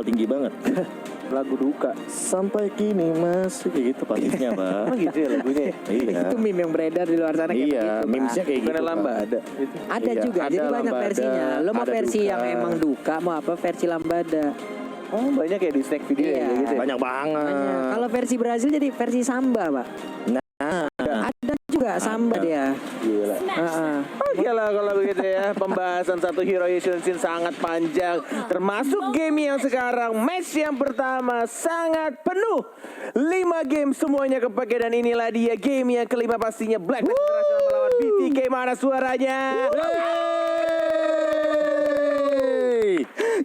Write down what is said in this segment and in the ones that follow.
tinggi banget. Lagu duka. Sampai kini masih kayak gitu pastinya, Pak. Emang gitu ya lagunya? Iya. Itu meme yang beredar di luar sana kayak Iya, begitu, memesnya Pak. kayak gitu. Bukan Pak. lambada. Ada Iya, juga, ada jadi banyak lambada, versinya. Lo mau ada versi duka. yang emang duka, mau apa versi lambada. Oh banyak ya di snack video Iya. ya gitu ya? Banyak banget. Banyak. Kalau versi Brazil jadi versi samba, Pak. Nah, Ada juga samba dia. Gila. Heeh. Oke lah kalau begitu ya. Pembahasan satu Hero Yushin sangat panjang. Termasuk game yang sekarang. Match yang pertama sangat penuh. 5 game semuanya kepake. Dan inilah dia game yang kelima pastinya. Black International melawan BTK. Mana suaranya?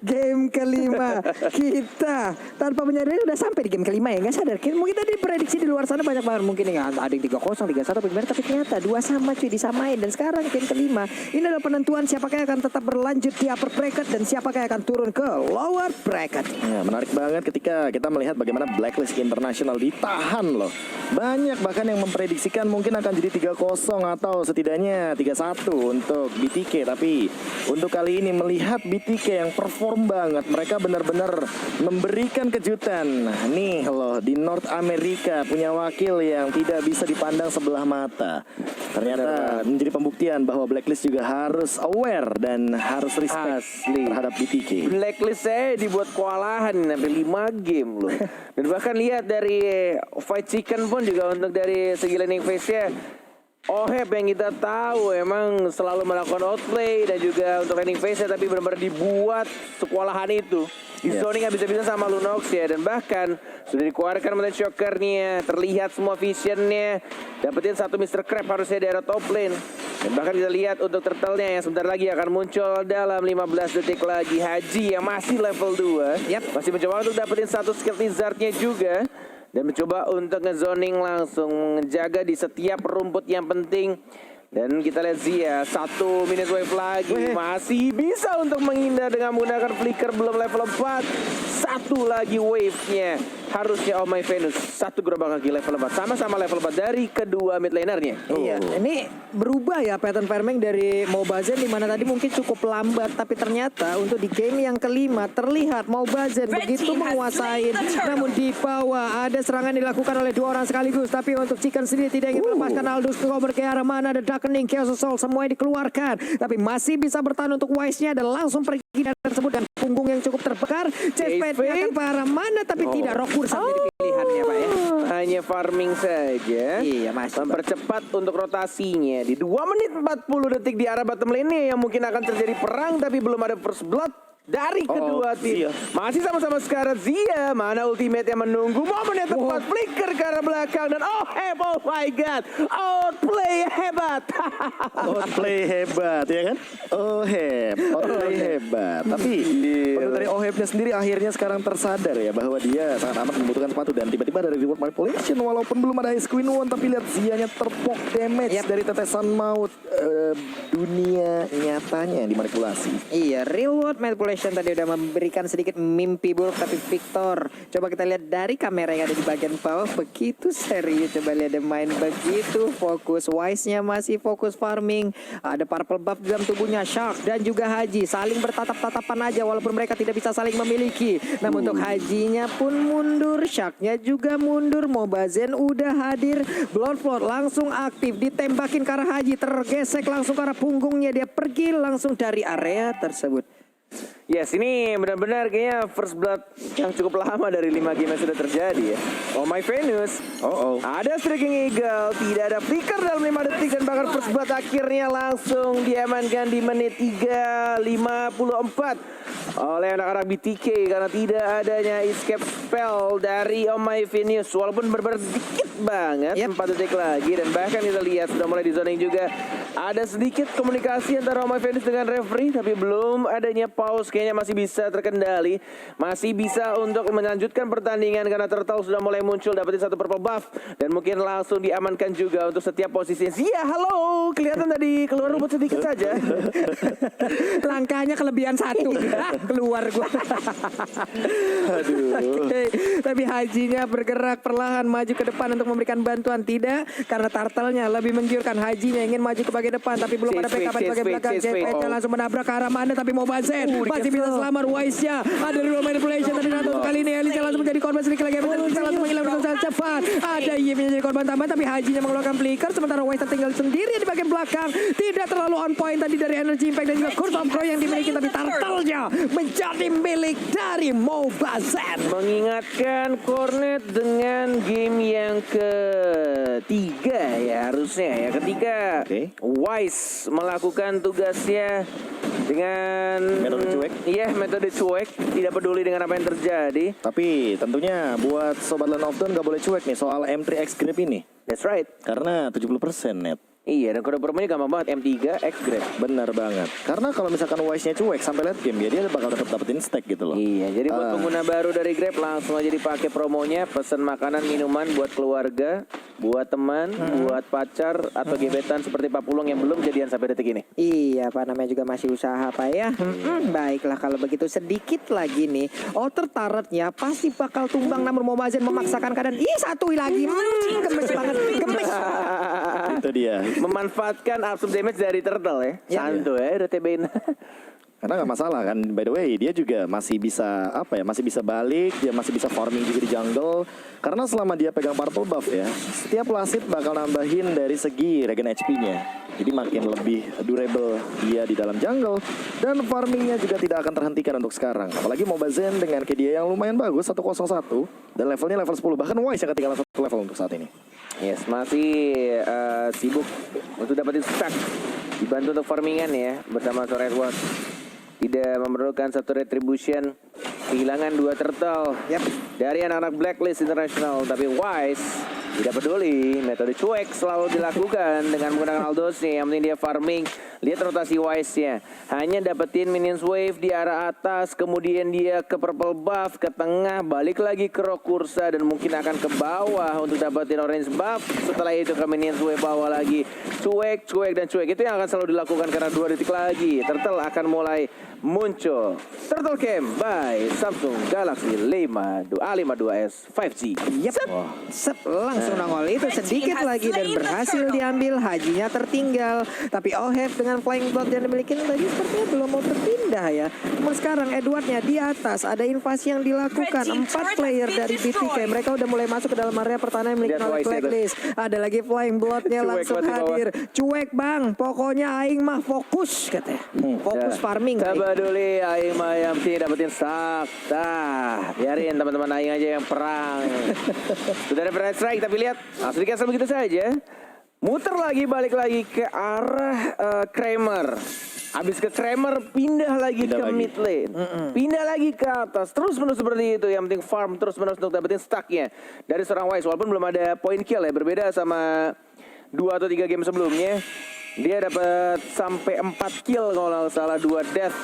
Game kelima kita tanpa menyadari udah sampai di game kelima ya, nggak sadar. Mungkin tadi prediksi di luar sana banyak banget, mungkin ya ada yang 3-0, 3-1 gimana, tapi ternyata 2 sama cuy, disamain. Dan sekarang game kelima ini adalah penentuan siapakah yang akan tetap berlanjut di upper bracket dan siapakah yang akan turun ke lower bracket. ya, menarik banget ketika kita melihat bagaimana Blacklist International ditahan loh. Banyak bahkan yang memprediksikan mungkin akan jadi 3-0 atau setidaknya 3-1 untuk BTK. Tapi untuk kali ini melihat BTK yang perform banget, mereka benar-benar memberikan kejutan. Nih loh, di North America punya wakil yang tidak bisa dipandang sebelah mata. Ternyata menjadi pembuktian bahwa Blacklist juga harus aware dan harus respect Asli. terhadap BTK. Blacklist saya dibuat kewalahan sampai 5 game loh. Dan bahkan lihat dari Fight Chicken pun juga untuk dari segi landing phase-nya, Oheb yang kita tahu emang selalu melakukan outplay dan juga untuk landing phase-nya, tapi benar-benar dibuat sekewalahan itu. Di zoning nggak bisa-bisa sama Lunox ya, dan bahkan sudah dikeluarkan Mountain Shocker-nya, terlihat semua vision-nya, dapetin satu Mr. Crab harusnya di area top lane. Dan bahkan kita lihat untuk turtle-nya yang sebentar lagi akan muncul dalam 15 detik lagi. Haji yang masih level 2, masih mencoba untuk dapetin satu skill lizard-nya juga. Dan mencoba untuk ngezoning langsung, menjaga di setiap rumput yang penting. Dan kita lihat Zia, 1 minute wave lagi. Masih bisa untuk menghindar dengan menggunakan flicker, belum level 4. Satu lagi wave-nya. Harusnya Oh My Venus, 1 gerobak lagi level 4. Sama-sama level 4 dari kedua mid laner-nya. Iya, ini berubah ya pattern farming dari Mobazen di mana tadi mungkin cukup lambat, tapi ternyata untuk di game yang kelima terlihat Mobazen begitu menguasai. Namun di bawah ada serangan dilakukan oleh 2 orang sekaligus, tapi untuk Chicken sendiri tidak ingin melepaskan Aldous Cover ke arah mana, ada Darkening, Chaos Soul semuanya dikeluarkan, tapi masih bisa bertahan untuk Wise-nya dan langsung pergi dari tersebut dan punggung yang cukup terbakar. Chestplate-nya akan ke arah mana, tapi tidak Rokur sampai di pilihannya Pak ya. Hanya farming saja. Iya, masih, mempercepat untuk rotasinya di 2 menit 40 detik di arah bottom lane yang mungkin akan terjadi perang, tapi belum ada first blood dari kedua tim. Masih sama-sama sekarang Zia. Mana ultimate yang menunggu momen yang tepat. Flicker ke arah belakang. Dan oh my god, outplay hebat. Outplay hebat ya kan? Outplay hebat. Tapi untuk dari Ohebnya sendiri akhirnya sekarang tersadar ya bahwa dia sangat amat membutuhkan sepatu, dan tiba-tiba dari reward manipulation walaupun belum ada Ice Queen One, tapi lihat Zianya terpok damage dari tetesan maut. Dunia nyatanya yang dimanipulasi. Iya, real world manipulation tadi udah memberikan sedikit mimpi buruk, tapi Victor coba kita lihat dari kamera yang ada di bagian bawah, begitu serius, coba lihat dia main begitu fokus. Wise-nya masih fokus farming, ada purple buff di dalam tubuhnya. Shark dan juga Haji saling bertatap-tatapan aja walaupun mereka tidak bisa saling memiliki. Namun untuk Hajinya pun mundur, Shark-nya juga mundur. Mobazen udah hadir, Bloodflood langsung aktif, ditembakin ke arah Haji, tergesek langsung ke arah punggungnya, dia pergi langsung dari area tersebut. Yes, ini benar-benar kayaknya first blood yang cukup lama dari 5 game yang sudah terjadi ya. Oh My Venus. Ada Striking Eagle, tidak ada flicker dalam 5 detik, dan bahkan first blood akhirnya langsung diamankan di menit 3:54 oleh anak-anak BTK karena tidak adanya escape spell dari Oh My Venus, walaupun benar-benar dikit banget. 4 detik lagi, dan bahkan kita lihat sudah mulai di zoning juga. Ada sedikit komunikasi antara Oh My Venus dengan referee, tapi belum adanya pause, kayaknya masih bisa terkendali, masih bisa untuk melanjutkan pertandingan karena Turtle sudah mulai muncul, dapetin satu purple buff dan mungkin langsung diamankan juga untuk setiap posisi. Zia, halo, kelihatan tadi keluar rumput sedikit saja. Langkahnya kelebihan 1. Keluar gua. Aduh. Tapi Hajinya bergerak perlahan maju ke depan untuk memberikan bantuan. Tidak, karena Turtle-nya lebih menggiurkan. Hajinya ingin maju ke bagian depan, tapi belum ada backup di bagian belakang. Jetpack-nya langsung menabrak ke arah mana, tapi Mobazen masih bisa selamat. Wise-nya ada real manipulation, tapi korban sedikit lagi. Salah menghilang dengan sangat cepat. Ada Yim yang jadi korban tambahan, tapi Hajinya mengeluarkan flicker. Sementara Wise tertinggal sendiri di bagian belakang. Tidak terlalu on point tadi dari Energy Impact dan juga Curse of Crow yang dimiliki, tapi turtle-nya menjadi milik dari Mobazen. Mengingatkan Cornet dengan game yang ketiga ya harusnya ya. Ketika Wise melakukan tugasnya dengan Metode cuek. Iya, metode cuek, tidak peduli dengan apa yang terjadi. Tapi tentunya buat Sobat Land of Dawn gak boleh cuek nih soal M3X Grip ini. That's right. Karena 70% net. Iya, dan kode promonya gampang banget, M3 X Grab. Benar banget. Karena kalau misalkan Wise-nya cuek sampai late game ya dia bakal tetap dapetin stack gitu loh. Iya, jadi buat pengguna baru dari Grab langsung aja dipakai promonya, pesan makanan, minuman buat keluarga, buat teman, buat pacar atau gebetan seperti Pak Pulung yang belum jadian sampai detik ini. Iya, Pak, namanya juga masih usaha, Pak ya. Baiklah kalau begitu, sedikit lagi nih. Outer turretnya pasti bakal tumbang, namun Mobazen memaksakan keadaan. Satu lagi. Gemes banget, gemes. Itu dia. Memanfaatkan absorb damage dari turtle ya. Santu ya, udah TB-in. Karena nggak masalah kan, by the way dia juga masih bisa masih bisa balik, dia masih bisa farming juga di jungle. Karena selama dia pegang purple buff ya, setiap lasit bakal nambahin dari segi regen HP-nya. Jadi makin lebih durable dia di dalam jungle, dan farmingnya juga tidak akan terhentikan untuk sekarang. Apalagi Mobazen dengan KD yang lumayan bagus 101 dan levelnya level 10, bahkan Wise yang ketinggalan 1 level untuk saat ini. Yes, masih sibuk untuk dapetin stack. Dibantu untuk farmingan ya bersama Sore Edward. Tidak memerlukan satu retribution. Kehilangan 2 turtle dari anak-anak Blacklist International. Tapi Wise tidak peduli, metode cuek selalu dilakukan dengan menggunakan Aldosnya. Yang penting dia farming. Lihat rotasi Wise-nya, hanya dapetin minions wave di arah atas, kemudian dia ke purple buff, ke tengah, balik lagi ke rock kursa, dan mungkin akan ke bawah untuk dapetin orange buff. Setelah itu ke minions wave bawah lagi. Cuek, cuek, dan cuek. Itu yang akan selalu dilakukan karena 2 detik lagi Turtle akan mulai muncul. Turtle Cam by Samsung Galaxy A52s 5G. Langsung nongol itu sedikit lagi dan berhasil diambil. Hajinya tertinggal, tapi Ohef dengan flying blood yang dimiliki tadi sepertinya belum mau terpindah ya. Namun sekarang Edwardnya di atas, ada invasi yang dilakukan. 4 player dari BTK, mereka udah mulai masuk ke dalam area pertahanan yang dimiliki oleh Blacklist. Ada lagi flying bloodnya langsung hadir. Cuek bang, pokoknya aing mah fokus katanya. Fokus farming. Tak peduli aing mah yang penting dapetin sak. Biarin teman-teman aing aja yang perang. Sudah ada Pride Strike, tapi lihat langsung di-cancel begitu saja. Muter lagi, balik lagi ke arah Kramer. Habis ke Kramer, pindah lagi ke mid lane. Pindah lagi ke atas. Terus-menerus seperti itu. Yang penting farm terus-menerus untuk dapetin stacknya dari seorang Wise. Walaupun belum ada point kill ya. Berbeda sama 2 atau 3 game sebelumnya. Dia dapat sampai 4 kill kalau nggak salah, 2 death.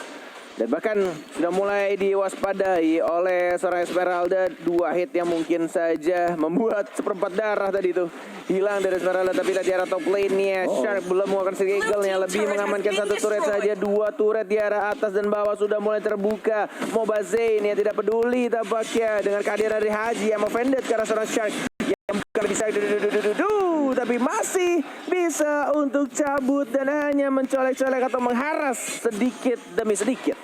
Dan bahkan sudah mulai diwaspadai oleh seorang Esmeralda. 2 hit yang mungkin saja membuat seperempat darah tadi itu hilang dari Esmeralda. Tapi di arah top lane-nya Shark belum mengeluarkan Seagull-nya, lebih mengamankan 1 turret saja. 2 turret di arah atas dan bawah sudah mulai terbuka. Mobazen yang tidak peduli tampaknya dengan kehadiran dari Haji yang offended ke arah seorang Shark yang bukan bisa tapi masih bisa untuk cabut dan hanya mencolek-colek atau mengharas sedikit demi sedikit.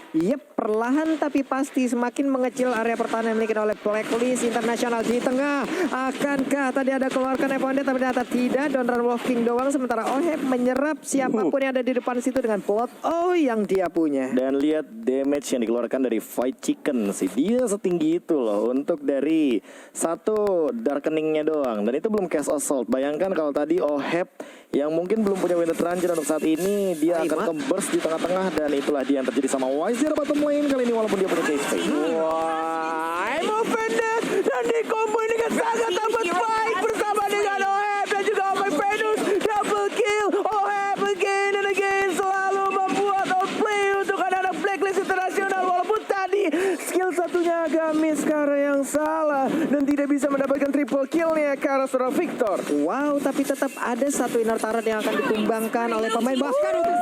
Perlahan tapi pasti semakin mengecil area pertahanan yang dimiliki oleh Blacklist International di tengah. Akankah tadi ada keluarkan Evander, tapi ternyata tidak. Don Run Wolf King doang, sementara Oheb menyerap siapapun yang ada di depan situ dengan plot yang dia punya. Dan lihat damage yang dikeluarkan dari Fight Chicken sih, dia setinggi itu loh untuk dari 1 darkeningnya doang, dan itu belum cast assault. Bayangkan kalau tadi Oheb yang mungkin belum punya Winded Ranger untuk saat ini, dia akan ke-burst di tengah-tengah, dan itulah dia yang terjadi sama Wise. Dia dapat lane kali ini walaupun dia punya KSP. Wah, I'm offended, dan di combo ini kan sangat dapat baik bersama dengan Oheb dan juga Oheb Venus. Double kill, Oheb again and again selalu membuat outplay untuk anak-anak Blacklist International. Walaupun tadi skill satunya agak miss karena yang salah dan tidak bisa mendapatkan triple kill-nya karena seorang Victor. Wow, tapi tetap ada 1 inner turret yang akan ditumbangkan oleh pemain. Bahkan untuk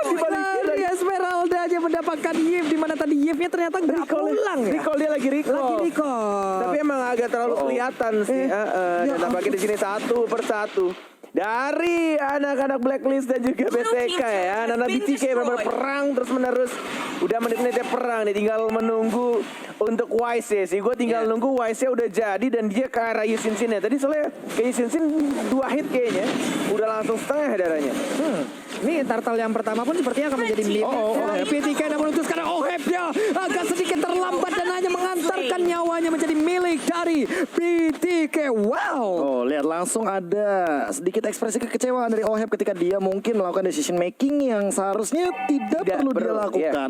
sekarang dari Esmeralda aja mendapatkan Yip, di mana tadi Yipnya ternyata nggak pulang ya. Recall, dia lagi recall. Tapi emang agak terlalu kelihatan sih. Dan tampaknya di sini 1 per 1. dari anak-anak Blacklist dan juga BTK ya. Anak-anak BTK berperang terus menerus. Udah menit-menitnya perang nih, tinggal menunggu untuk Wise sih. Gue tinggal nunggu Wise udah jadi dan dia ke arah Yusin Sin ya. Tadi soalnya ke Yusin Sin 2 hit kayaknya. Udah langsung setengah darahnya. Nih turtle yang pertama pun sepertinya akan menjadi milik PTK, namun untuk sekarang Oheb-nya agak sedikit terlambat dan hanya mengantarkan nyawanya menjadi milik dari PTK. Wow. Oh, lihat langsung ada sedikit ekspresi kekecewaan dari Oheb ketika dia mungkin melakukan decision making yang seharusnya tidak perlu dia perlu, lakukan.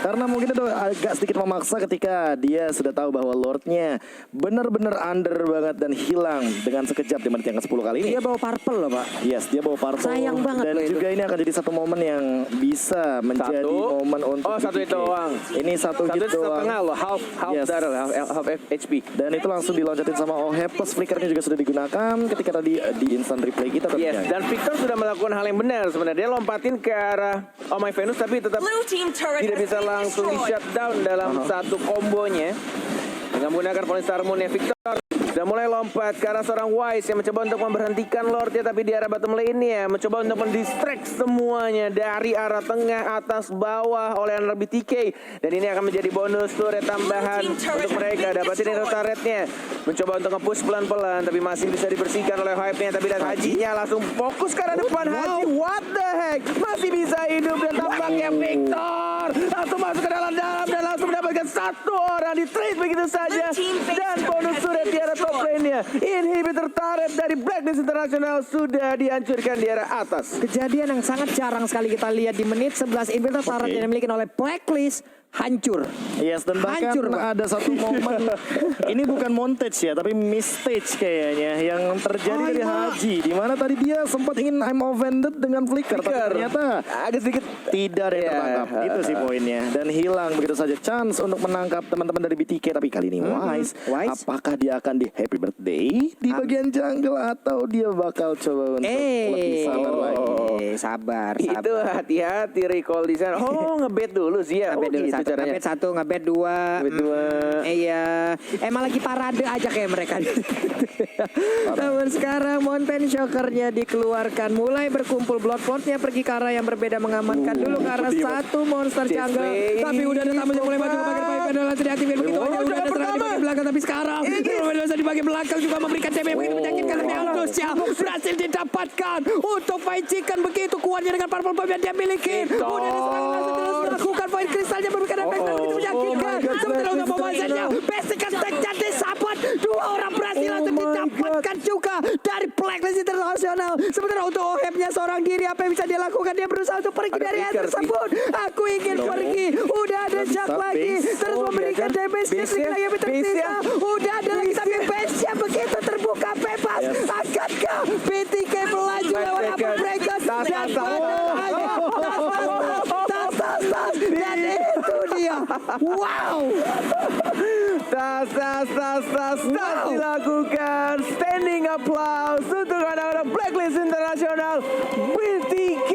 Karena mungkin itu agak sedikit memaksa ketika dia sudah tahu bahwa Lordnya benar-benar under banget dan hilang dengan sekejap di menit yang ke-10 kali ini. Dia bawa purple loh, Pak. Yes, dia bawa purple. Sayang banget dan loh itu. juga ini akan jadi satu momen yang bisa menjadi momen untuk satu itu doang. Ini satu hit doang. setengah loh, half Yes. darah, half HP. Dan itu langsung diloncatin sama Oheb, plus flickernya juga sudah digunakan ketika tadi di instant replay kita Yes, tentunya. dan Victor sudah melakukan hal yang benar sebenarnya. Dia lompatin ke arah Oh My Venus tapi tetap Blue team turret tidak has bisa been langsung di destroyed. shutdown dalam satu kombonya. Dengan menggunakan Polystar Moon-nya Victor sudah mulai lompat ke arah seorang Wise yang mencoba untuk memberhentikan Lordnya, tapi di arah bottom lane-nya mencoba untuk mendistract semuanya dari arah tengah, atas, bawah oleh anak BTK. Dan ini akan menjadi bonus turret tambahan untuk mereka. Dapatin hero turretnya, mencoba untuk nge-push pelan-pelan, tapi masih bisa dibersihkan oleh Hype-nya. Tapi lihat Hajinya langsung fokus ke arah depan. Haji, what the heck, masih bisa hidup dan tampaknya Victor langsung masuk ke dalam dan langsung mendapatkan satu orang di trade begitu saja. Dan bonus turret di arah top lane-nya. Inhibitor turret dari Blacklist International sudah dihancurkan di arah atas. Kejadian yang sangat jarang sekali kita lihat di menit 11 inverter turret yang dimiliki oleh Blacklist hancur. Yes, dan bahkan Hancur, Pak. ada satu momen ini bukan montage ya, tapi mistage kayaknya yang terjadi dari Haji, di mana tadi dia sempat ingin I'm offended dengan flicker, tapi ternyata agak sedikit tidak ada yang Iya. tertangkap. Itu sih poinnya, dan hilang begitu saja chance untuk menangkap teman-teman dari BTK. Tapi kali ini Wise, Wise. apakah dia akan di happy birthday di bagian jungle atau dia bakal coba untuk lebih sabar lagi? Sabar. itu hati-hati recall di sana. Oh, ngebet dulu sih ya. Ngebet dulu gitu satu, caranya. ngebet satu, ngebet dua. Ngebet dua. Iya, emang lagi parade aja kayak mereka. Namun sekarang Mountain Shocker-nya dikeluarkan, mulai berkumpul. Bloodport-nya pergi ke arah yang berbeda, mengamankan dulu ke arah satu monster jungle. Tapi udah ada tamu yang mulai maju ke bagian pipe dan langsung diaktifkan begitu aja. Udah ada serangan di bagian belakang, tapi sekarang di bagian belakang juga memberikan damage begitu menyakitkan, tapi Aldous-nya berhasil didapatkan untuk Fight Chicken begitu kuatnya dengan purple bomb yang dia miliki. Udah diserang langsung terus melakukan Void Crystal-nya memberikan efek dan begitu menyakitkan. Sementara untuk pemasannya basic attack-nya disabot. Dua orang berhasil langsung didapatkan juga dari Blacklist International. Sementara untuk Oheb-nya seorang diri, apa yang bisa dia lakukan? Dia berusaha untuk pergi Ada dari flicker sih. tersebut. Aku ingin pergi. Udah ada Jack lagi. Terus memberikan damage-nya sedikit lagi yang tersisa. Udah ada lagi tapi base-nya begitu terbuka bebas. Akankah BTK melaju lewat upper breaker dan dan itu dia. Wow. Tas dilakukan. Standing applause untuk anak-anak Blacklist International. BTK